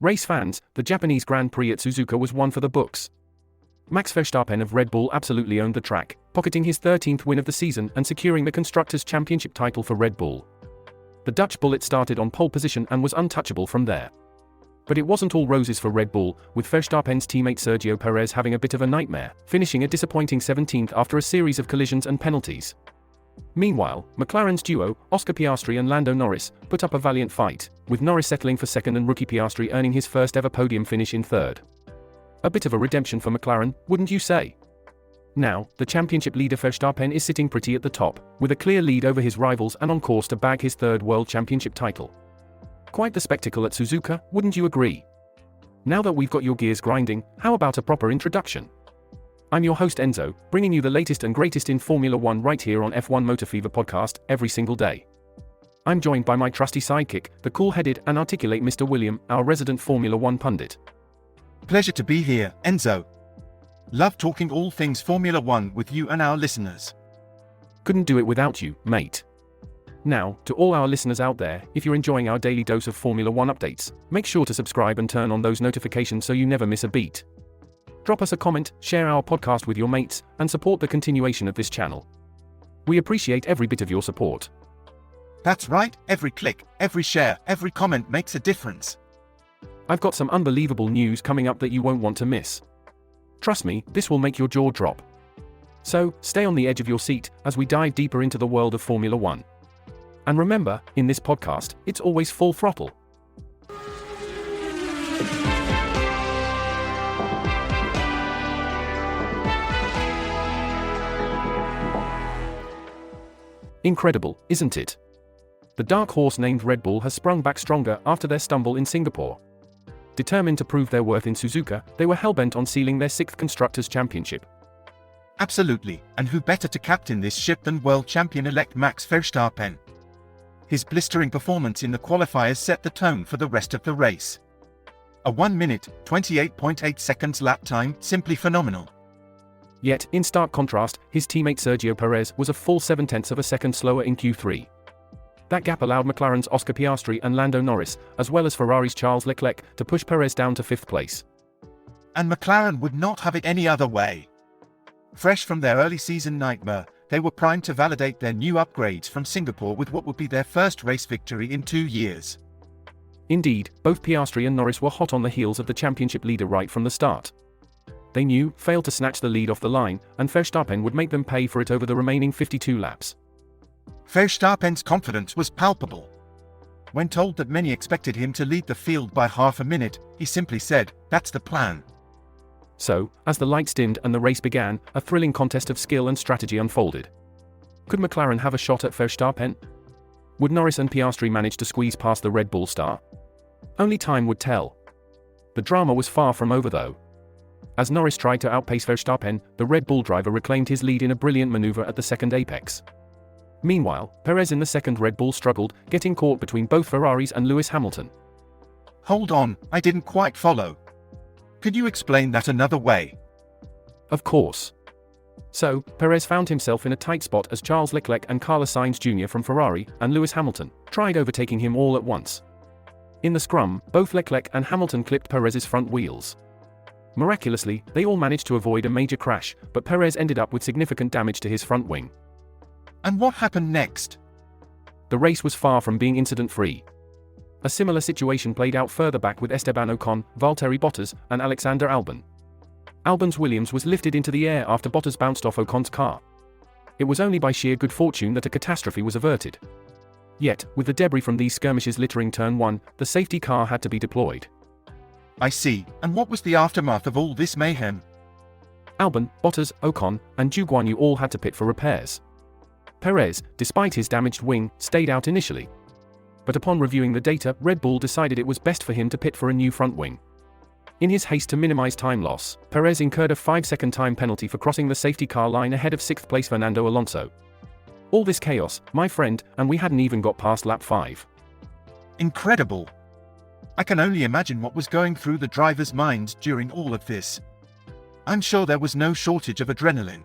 Race fans, the Japanese Grand Prix at Suzuka was one for the books. Max Verstappen of Red Bull absolutely owned the track, pocketing his 13th win of the season and securing the Constructors' Championship title for Red Bull. The Dutch Bullet started on pole position and was untouchable from there. But it wasn't all roses for Red Bull, with Verstappen's teammate Sergio Perez having a bit of a nightmare, finishing a disappointing 17th after a series of collisions and penalties. Meanwhile, McLaren's duo, Oscar Piastri and Lando Norris, put up a valiant fight, with Norris settling for second and rookie Piastri earning his first ever podium finish in third. A bit of a redemption for McLaren, wouldn't you say? Now, the championship leader Verstappen is sitting pretty at the top, with a clear lead over his rivals and on course to bag his third World Championship title. Quite the spectacle at Suzuka, wouldn't you agree? Now that we've got your gears grinding, how about a proper introduction? I'm your host Enzo, bringing you the latest and greatest in Formula One right here on F1 Motor Fever podcast, every single day. I'm joined by my trusty sidekick, the cool-headed and articulate Mr. William, our resident Formula One pundit. Pleasure to be here, Enzo. Love talking all things Formula One with you and our listeners. Couldn't do it without you, mate. Now, to all our listeners out there, if you're enjoying our daily dose of Formula One updates, make sure to subscribe and turn on those notifications so you never miss a beat. Drop us a comment, share our podcast with your mates, and support the continuation of this channel. We appreciate every bit of your support. That's right, every click, every share, every comment makes a difference. I've got some unbelievable news coming up that you won't want to miss. Trust me, this will make your jaw drop. So, stay on the edge of your seat as we dive deeper into the world of Formula One. And remember, in this podcast, it's always full throttle. Incredible, isn't it? The dark horse named Red Bull has sprung back stronger after their stumble in Singapore. Determined to prove their worth in Suzuka, they were hell-bent on sealing their 6th Constructors' Championship. Absolutely, and who better to captain this ship than world champion-elect Max Verstappen? His blistering performance in the qualifiers set the tone for the rest of the race. A 1 minute, 28.8 seconds lap time, simply phenomenal. Yet, in stark contrast, his teammate Sergio Perez was a full 0.7 of a second slower in Q3. That gap allowed McLaren's Oscar Piastri and Lando Norris, as well as Ferrari's Charles Leclerc, to push Perez down to 5th place. And McLaren would not have it any other way. Fresh from their early season nightmare, they were primed to validate their new upgrades from Singapore with what would be their first race victory in 2 years. Indeed, both Piastri and Norris were hot on the heels of the championship leader right from the start. They knew, failed to snatch the lead off the line, and Verstappen would make them pay for it over the remaining 52 laps. Verstappen's confidence was palpable. When told that many expected him to lead the field by half a minute, he simply said, "That's the plan." So, as the lights dimmed and the race began, a thrilling contest of skill and strategy unfolded. Could McLaren have a shot at Verstappen? Would Norris and Piastri manage to squeeze past the Red Bull star? Only time would tell. The drama was far from over though. As Norris tried to outpace Verstappen, the Red Bull driver reclaimed his lead in a brilliant maneuver at the second apex. Meanwhile, Perez in the second Red Bull struggled, getting caught between both Ferraris and Lewis Hamilton. Hold on, I didn't quite follow. Could you explain that another way? Of course. So, Perez found himself in a tight spot as Charles Leclerc and Carlos Sainz Jr. from Ferrari, and Lewis Hamilton, tried overtaking him all at once. In the scrum, both Leclerc and Hamilton clipped Perez's front wheels. Miraculously, they all managed to avoid a major crash, but Perez ended up with significant damage to his front wing. And what happened next? The race was far from being incident-free. A similar situation played out further back with Esteban Ocon, Valtteri Bottas, and Alexander Albon. Albon's Williams was lifted into the air after Bottas bounced off Ocon's car. It was only by sheer good fortune that a catastrophe was averted. Yet, with the debris from these skirmishes littering Turn 1, the safety car had to be deployed. I see, and what was the aftermath of all this mayhem? Albon, Bottas, Ocon, and Zhou Guanyu all had to pit for repairs. Perez, despite his damaged wing, stayed out initially. But upon reviewing the data, Red Bull decided it was best for him to pit for a new front wing. In his haste to minimize time loss, Perez incurred a 5-second time penalty for crossing the safety car line ahead of 6th place Fernando Alonso. All this chaos, my friend, and we hadn't even got past lap 5. Incredible! I can only imagine what was going through the drivers' minds during all of this. I'm sure there was no shortage of adrenaline.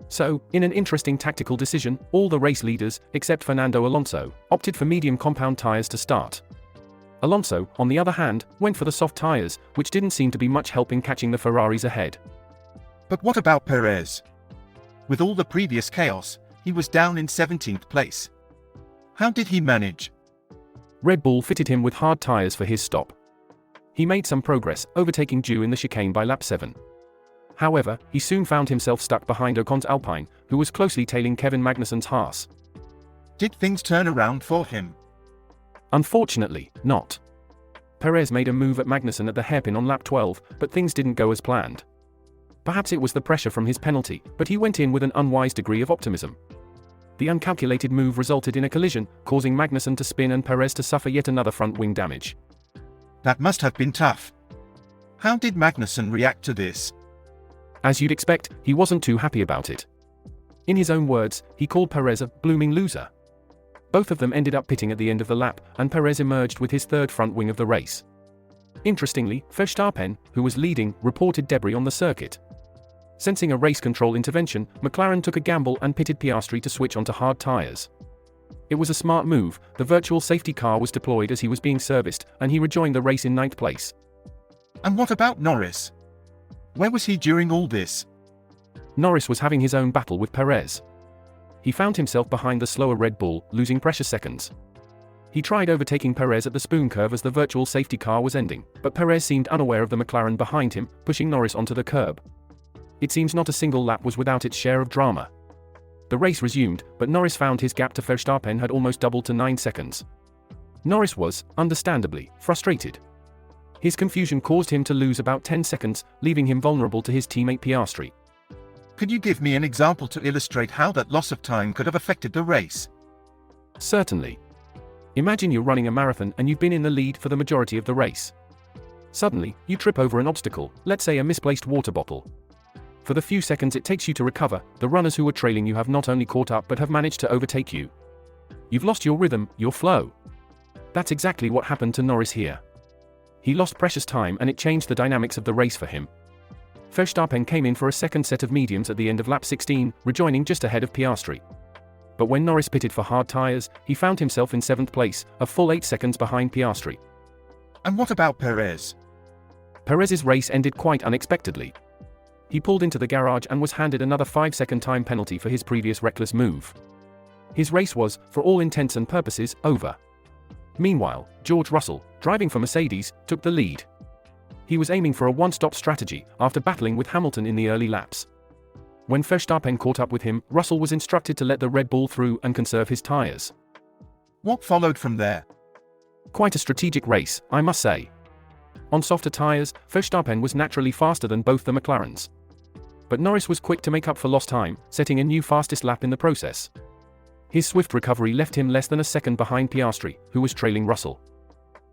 So, in an interesting tactical decision, all the race leaders, except Fernando Alonso, opted for medium compound tires to start. Alonso, on the other hand, went for the soft tyres, which didn't seem to be much help in catching the Ferraris ahead. But what about Perez? With all the previous chaos, he was down in 17th place. How did he manage? Red Bull fitted him with hard tyres for his stop. He made some progress, overtaking Zhou in the chicane by lap 7. However, he soon found himself stuck behind Ocon's Alpine, who was closely tailing Kevin Magnussen's Haas. Did things turn around for him? Unfortunately, not. Perez made a move at Magnussen at the hairpin on lap 12, but things didn't go as planned. Perhaps it was the pressure from his penalty, but he went in with an unwise degree of optimism. The uncalculated move resulted in a collision, causing Magnussen to spin and Perez to suffer yet another front wing damage. That must have been tough. How did Magnussen react to this? As you'd expect, he wasn't too happy about it. In his own words, he called Perez a blooming loser. Both of them ended up pitting at the end of the lap, and Perez emerged with his third front wing of the race. Interestingly, Verstappen, who was leading, reported debris on the circuit. Sensing a race control intervention, McLaren took a gamble and pitted Piastri to switch onto hard tyres. It was a smart move. The virtual safety car was deployed as he was being serviced, and he rejoined the race in 9th place. And what about Norris? Where was he during all this? Norris was having his own battle with Perez. He found himself behind the slower Red Bull, losing precious seconds. He tried overtaking Perez at the spoon curve as the virtual safety car was ending, but Perez seemed unaware of the McLaren behind him, pushing Norris onto the curb. It seems not a single lap was without its share of drama. The race resumed, but Norris found his gap to Verstappen had almost doubled to 9 seconds. Norris was, understandably, frustrated. His confusion caused him to lose about 10 seconds, leaving him vulnerable to his teammate Piastri. Could you give me an example to illustrate how that loss of time could have affected the race? Certainly. Imagine you're running a marathon and you've been in the lead for the majority of the race. Suddenly, you trip over an obstacle, let's say a misplaced water bottle. For the few seconds it takes you to recover, the runners who were trailing you have not only caught up but have managed to overtake you. You've lost your rhythm, your flow. That's exactly what happened to Norris here. He lost precious time and it changed the dynamics of the race for him. Verstappen came in for a second set of mediums at the end of lap 16, rejoining just ahead of Piastri. But when Norris pitted for hard tyres, he found himself in 7th place, a full 8 seconds behind Piastri. And what about Perez? Perez's race ended quite unexpectedly. He pulled into the garage and was handed another 5-second time penalty for his previous reckless move. His race was, for all intents and purposes, over. Meanwhile, George Russell, driving for Mercedes, took the lead. He was aiming for a one-stop strategy, after battling with Hamilton in the early laps. When Verstappen caught up with him, Russell was instructed to let the Red Bull through and conserve his tyres. What followed from there? Quite a strategic race, I must say. On softer tyres, Verstappen was naturally faster than both the McLarens. But Norris was quick to make up for lost time, setting a new fastest lap in the process. His swift recovery left him less than a second behind Piastri, who was trailing Russell.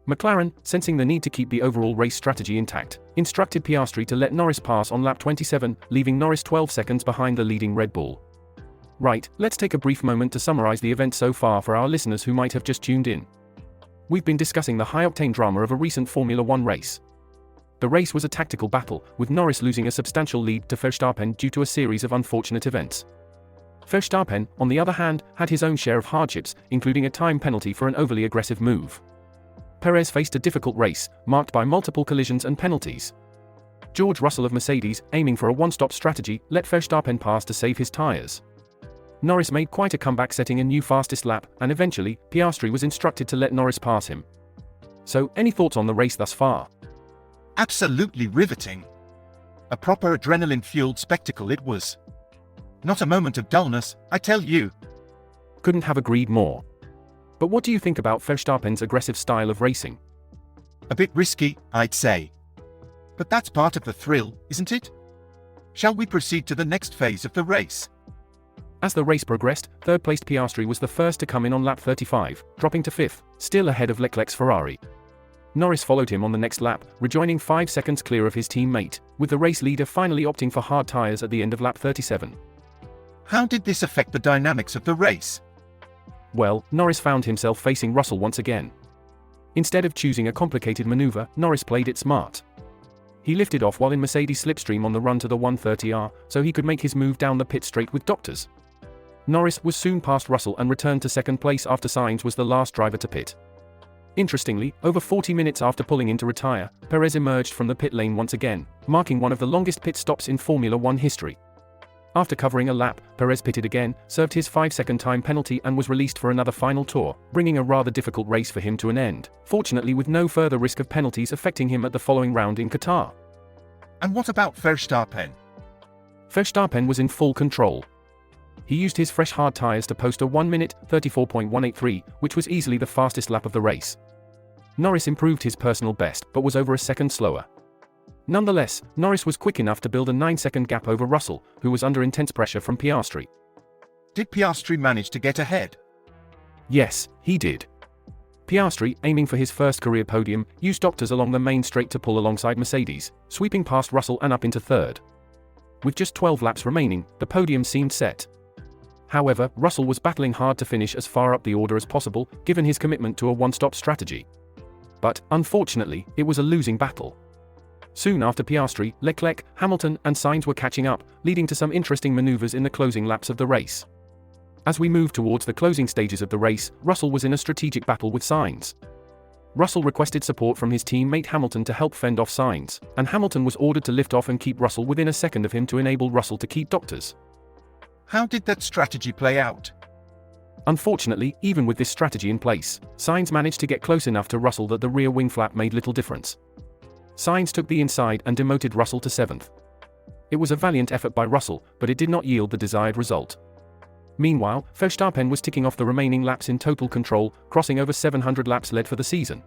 McLaren, sensing the need to keep the overall race strategy intact, instructed Piastri to let Norris pass on lap 27, leaving Norris 12 seconds behind the leading Red Bull. Right, let's take a brief moment to summarize the event so far for our listeners who might have just tuned in. We've been discussing the high-octane drama of a recent Formula One race. The race was a tactical battle, with Norris losing a substantial lead to Verstappen due to a series of unfortunate events. Verstappen, on the other hand, had his own share of hardships, including a time penalty for an overly aggressive move. Perez faced a difficult race, marked by multiple collisions and penalties. George Russell of Mercedes, aiming for a one-stop strategy, let Verstappen pass to save his tyres. Norris made quite a comeback, setting a new fastest lap, and eventually, Piastri was instructed to let Norris pass him. So, any thoughts on the race thus far? Absolutely riveting. A proper adrenaline-fueled spectacle it was. Not a moment of dullness, I tell you. Couldn't have agreed more. But what do you think about Verstappen's aggressive style of racing? A bit risky, I'd say. But that's part of the thrill, isn't it? Shall we proceed to the next phase of the race? As the race progressed, third-placed Piastri was the first to come in on lap 35, dropping to 5th, still ahead of Leclerc's Ferrari. Norris followed him on the next lap, rejoining 5 seconds clear of his teammate, with the race leader finally opting for hard tyres at the end of lap 37. How did this affect the dynamics of the race? Well, Norris found himself facing Russell once again. Instead of choosing a complicated maneuver, Norris played it smart. He lifted off while in Mercedes' slipstream on the run to the 130R, so he could make his move down the pit straight with doctors. Norris was soon past Russell and returned to second place after Sainz was the last driver to pit. Interestingly, over 40 minutes after pulling in to retire, Perez emerged from the pit lane once again, marking one of the longest pit stops in Formula One history. After covering a lap, Perez pitted again, served his 5-second time penalty and was released for another final tour, bringing a rather difficult race for him to an end, fortunately with no further risk of penalties affecting him at the following round in Qatar. And what about Verstappen? Verstappen was in full control. He used his fresh hard tyres to post a 1 minute, 34.183, which was easily the fastest lap of the race. Norris improved his personal best, but was over a second slower. Nonetheless, Norris was quick enough to build a 9-second gap over Russell, who was under intense pressure from Piastri. Did Piastri manage to get ahead? Yes, he did. Piastri, aiming for his first career podium, used doctors along the main straight to pull alongside Mercedes, sweeping past Russell and up into third. With just 12 laps remaining, the podium seemed set. However, Russell was battling hard to finish as far up the order as possible, given his commitment to a one-stop strategy. But, unfortunately, it was a losing battle. Soon after Piastri, Leclerc, Hamilton, and Sainz were catching up, leading to some interesting maneuvers in the closing laps of the race. As we moved towards the closing stages of the race, Russell was in a strategic battle with Sainz. Russell requested support from his teammate Hamilton to help fend off Sainz, and Hamilton was ordered to lift off and keep Russell within a second of him to enable Russell to keep doctors. How did that strategy play out? Unfortunately, even with this strategy in place, Sainz managed to get close enough to Russell that the rear wing flap made little difference. Sainz took the inside and demoted Russell to 7th. It was a valiant effort by Russell, but it did not yield the desired result. Meanwhile, Verstappen was ticking off the remaining laps in total control, crossing over 700 laps led for the season.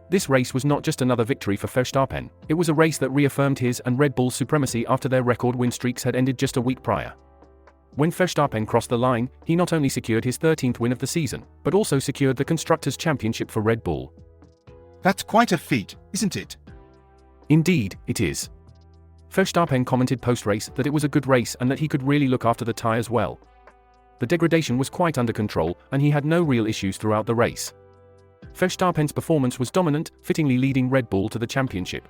This race was not just another victory for Verstappen, it was a race that reaffirmed his and Red Bull's supremacy after their record win streaks had ended just a week prior. When Verstappen crossed the line, he not only secured his 13th win of the season, but also secured the Constructors' Championship for Red Bull. That's quite a feat, isn't it? Indeed, it is. Verstappen commented post-race that it was a good race and that he could really look after the tyres well. The degradation was quite under control, and he had no real issues throughout the race. Verstappen's performance was dominant, fittingly leading Red Bull to the championship.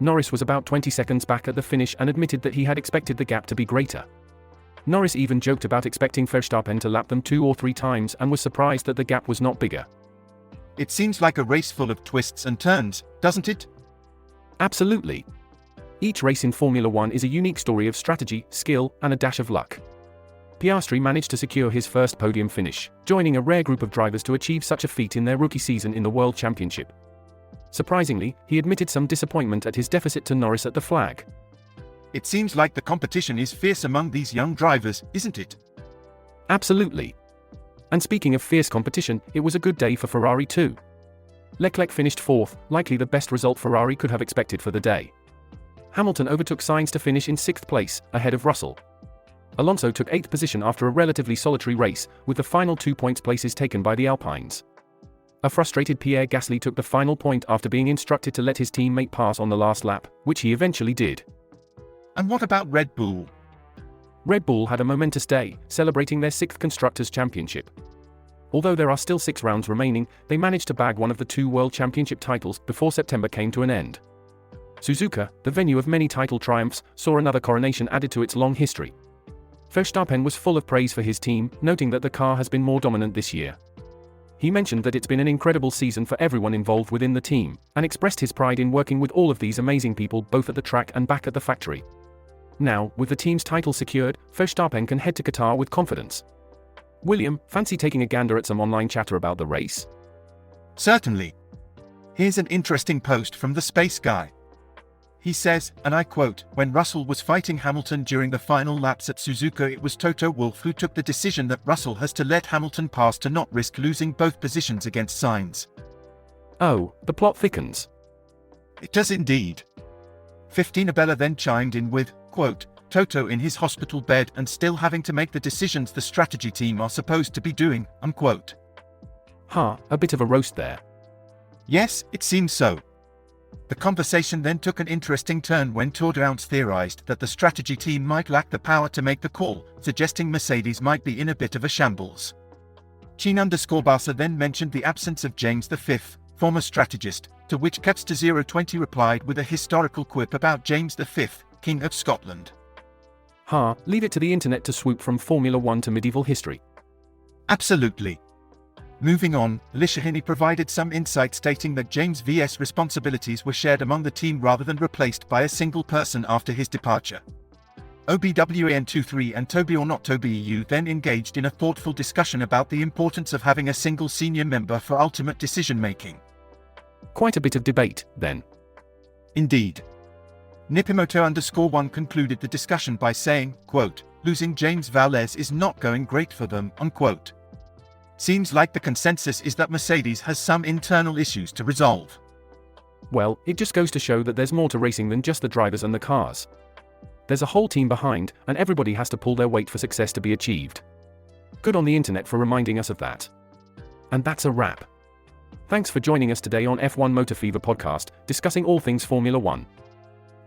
Norris was about 20 seconds back at the finish and admitted that he had expected the gap to be greater. Norris even joked about expecting Verstappen to lap them 2 or 3 times and was surprised that the gap was not bigger. It seems like a race full of twists and turns, doesn't it? Absolutely. Each race in Formula One is a unique story of strategy, skill, and a dash of luck. Piastri managed to secure his first podium finish, joining a rare group of drivers to achieve such a feat in their rookie season in the World Championship. Surprisingly, he admitted some disappointment at his deficit to Norris at the flag. It seems like the competition is fierce among these young drivers, isn't it? Absolutely. And speaking of fierce competition, it was a good day for Ferrari too. Leclerc finished 4th, likely the best result Ferrari could have expected for the day. Hamilton overtook Sainz to finish in 6th place, ahead of Russell. Alonso took 8th position after a relatively solitary race, with the final 2 points places taken by the Alpines. A frustrated Pierre Gasly took the final point after being instructed to let his teammate pass on the last lap, which he eventually did. And what about Red Bull? Red Bull had a momentous day, celebrating their 6th Constructors' Championship. Although there are still 6 rounds remaining, they managed to bag one of the 2 World Championship titles before September came to an end. Suzuka, the venue of many title triumphs, saw another coronation added to its long history. Verstappen was full of praise for his team, noting that the car has been more dominant this year. He mentioned that it's been an incredible season for everyone involved within the team, and expressed his pride in working with all of these amazing people both at the track and back at the factory. Now, with the team's title secured, Verstappen can head to Qatar with confidence. William, fancy taking a gander at some online chatter about the race? Certainly. Here's an interesting post from the Space Guy. He says, and I quote, "When Russell was fighting Hamilton during the final laps at Suzuka, it was Toto Wolff who took the decision that Russell has to let Hamilton pass to not risk losing both positions against Sainz." Oh, the plot thickens. It does indeed. 15 Abella then chimed in with, quote, "Toto in his hospital bed and still having to make the decisions the strategy team are supposed to be doing," unquote. A bit of a roast there. Yes, it seems so. The conversation then took an interesting turn when Tour de France theorized that the strategy team might lack the power to make the call, suggesting Mercedes might be in a bit of a shambles. Chin_Barca then mentioned the absence of James V, former strategist, to which Capster020 replied with a historical quip about James V, King of Scotland. Leave it to the internet to swoop from Formula One to medieval history. Absolutely. Moving on, Lishahini provided some insight stating that James VS responsibilities were shared among the team rather than replaced by a single person after his departure. OBWAN23 and Toby or not Toby EU then engaged in a thoughtful discussion about the importance of having a single senior member for ultimate decision-making. Quite a bit of debate, then. Indeed. Nipimoto_1 concluded the discussion by saying, quote, "Losing James Valles is not going great for them," unquote. Seems like the consensus is that Mercedes has some internal issues to resolve. Well, it just goes to show that there's more to racing than just the drivers and the cars. There's a whole team behind, and everybody has to pull their weight for success to be achieved. Good on the internet for reminding us of that. And that's a wrap. Thanks for joining us today on F1 Motor Fever podcast, discussing all things Formula One.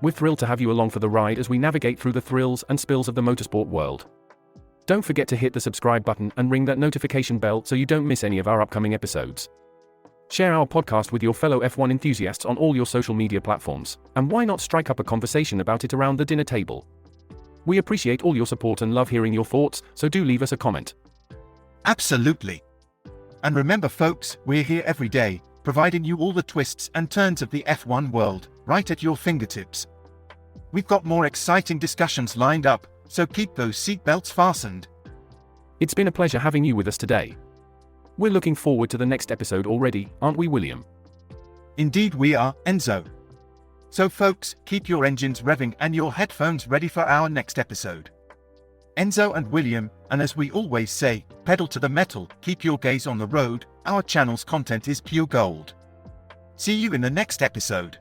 We're thrilled to have you along for the ride as we navigate through the thrills and spills of the motorsport world. Don't forget to hit the subscribe button and ring that notification bell so you don't miss any of our upcoming episodes. Share our podcast with your fellow F1 enthusiasts on all your social media platforms, and why not strike up a conversation about it around the dinner table? We appreciate all your support and love hearing your thoughts, so do leave us a comment. Absolutely. And remember folks, we're here every day, providing you all the twists and turns of the F1 world, right at your fingertips. We've got more exciting discussions lined up, so keep those seatbelts fastened. It's been a pleasure having you with us today. We're looking forward to the next episode already, aren't we, William? Indeed we are, Enzo. So folks, keep your engines revving and your headphones ready for our next episode. Enzo and William, and as we always say, pedal to the metal, keep your gaze on the road, our channel's content is pure gold. See you in the next episode.